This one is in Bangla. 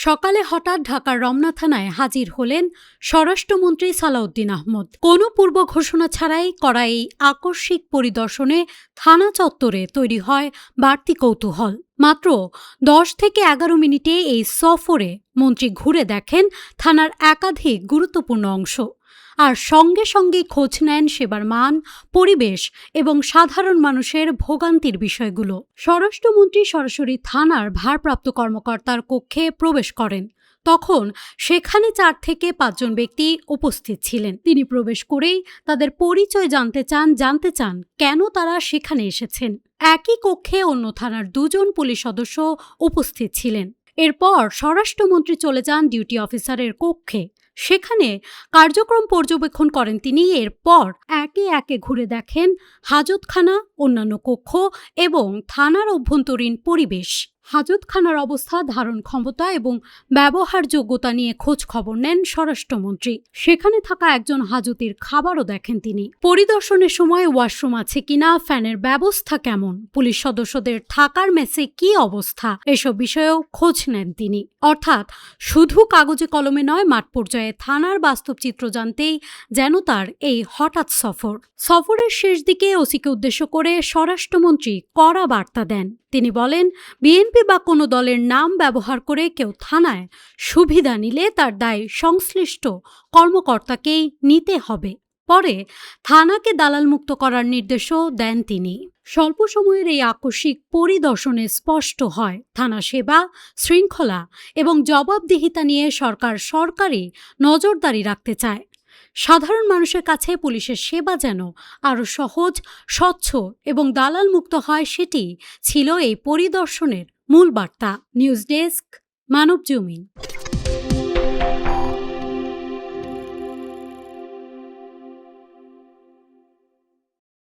সকালে হঠাৎ ঢাকার রমনা থানায় হাজির হলেন স্বরাষ্ট্রমন্ত্রী সালাউদ্দিন আহমদ। কোনো পূর্ব ঘোষণা ছাড়াই করা এই আকস্মিক পরিদর্শনে থানা চত্বরে তৈরি হয় বাড়তি কৌতূহল। মাত্র 10 থেকে 11 মিনিটে এই সফরে মন্ত্রী ঘুরে দেখেন থানার একাধিক গুরুত্বপূর্ণ অংশ, আর সঙ্গে সঙ্গে খোঁজ নেন সেবার মান, পরিবেশ এবং সাধারণ মানুষের ভোগান্তির বিষয়গুলো। স্বরাষ্ট্রমন্ত্রী সরাসরি থানার ভারপ্রাপ্ত কর্মকর্তার কক্ষে প্রবেশ করেন। তখন সেখানে 4 থেকে 5 জন ব্যক্তি উপস্থিত ছিলেন। তিনি প্রবেশ করেই তাদের পরিচয় জানতে চান কেন তারা সেখানে এসেছেন। একই কক্ষে অন্য থানার 2 জন পুলিশ সদস্য উপস্থিত ছিলেন। এরপর স্বরাষ্ট্রমন্ত্রী চলে যান ডিউটি অফিসারের কক্ষে। সেখানে কার্যক্রম পর্যবেক্ষণ করেন তিনি। এরপর একে একে ঘুরে দেখেন হাজতখানা, অন্যান্য কক্ষ এবং থানার অভ্যন্তরীণ পরিবেশ। হাজতখানার অবস্থা, ধারণ ক্ষমতা এবং ব্যবহারযোগ্যতা নিয়ে খোঁজ খবর নেন স্বরাষ্ট্রমন্ত্রী। সেখানে থাকা একজন হাজতির খাবারও দেখেন তিনি। পরিদর্শনের সময় ওয়াশরুম আছে কিনা, ফ্যানের ব্যবস্থা কেমন, পুলিশ সদস্যদের থাকার মেসে কি অবস্থা, এসব বিষয়েও খোঁজ নেন তিনি। অর্থাৎ শুধু কাগজে কলমে নয়, মাঠ পর্যায়ে থানার বাস্তব চিত্র জানতেই যেন তার এই হঠাৎ সফরের শেষ দিকে ওসিকে উদ্দেশ্য করে স্বরাষ্ট্রমন্ত্রী কড়া বার্তা দেন। তিনি বলেন, বিএনপি বা কোনো দলের নাম ব্যবহার করে কেউ থানায় সুবিধা নিলে তার দায় সংশ্লিষ্ট কর্মকর্তাকেই নিতে হবে। পরে থানাকে দালালমুক্ত করার নির্দেশও দেন তিনি। স্বল্প সময়ের এই আকস্মিক পরিদর্শনে স্পষ্ট হয়, থানা সেবা, শৃঙ্খলা এবং জবাবদিহিতা নিয়ে সরকার সরকারি নজরদারি রাখতে চায়। সাধারণ মানুষের কাছে পুলিশের সেবা যেন আরও সহজ, স্বচ্ছ এবং দালাল মুক্ত হয়, সেটি ছিল এই পরিদর্শনের মূল বার্তা। News desk, Manabzamin.